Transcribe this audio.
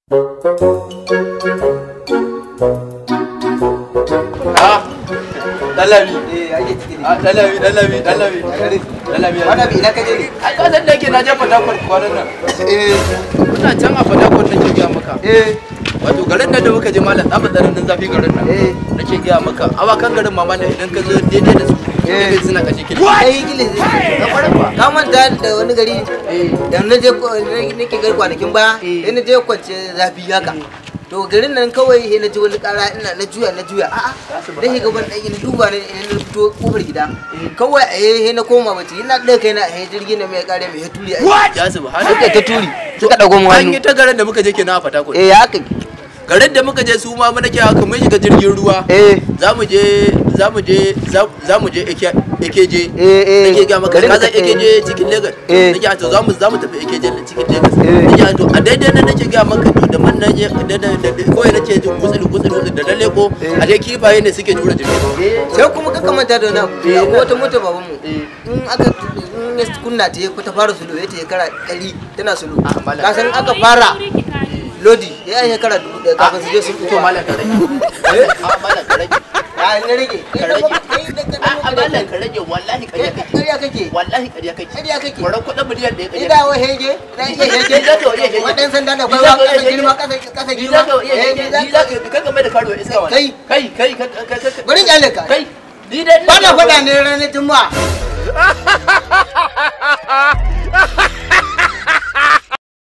Dalabi. Dalabi. Wani bi ina kaje ne? Ai kasan da yake na je Fatakwal kwanan nan. Muna can a Fatakwal nake gaya maka. Wato garin da muka je malam tsaba tsarin nan zafi garin nan. Nake gaya maka awakan garin ma malam idan ka zo daidai da su. Suna kashe kili. Ai kili ka manta da wani gari da na je nake gari kwanakin baya sai na je kwance zafi haka. To garin nan kawai sai na ji wani kara ina na juya a'a dan shi gaban dan ina duba ne ina fito kofar gida kawai sai na koma bace ina da kai na jirgin nan mai kare mai turi ya subhana ta turi suka dago mu hannu an yi ta garin da muka je kenan a Fatakwal haka garin da muka je su ma mu nake haka mun shiga jirgin ruwa za mu je AKJ nake ga maka kaza AKJ cikin Lagos nake to za mu tafi AKJ cikin Lagos nake to a daidai nan nake ga maka to da man nan da kawai nake jin gutsul da lalle ko a dai kifaye ne suke jura jirgin sai kuma ka kamanta da na ko wata mota baban mu in aka kunna ta ta fara sulu ta kara 100 tana sulu ka san aka fara lodi ya yi shekara 1000 kafin su je su to malam ka rage malam ka rage ne rage malam ka rage wallahi kariya kake wallahi kariya kake kwaran kudin miliyan da ya kariya ida wa hege hege wadan sanda da baiwa kasa girma kasa girma ni za ka game da karo iska wannan kai bari kyale ka kai ni dai ba na faɗa ne ranar juma'a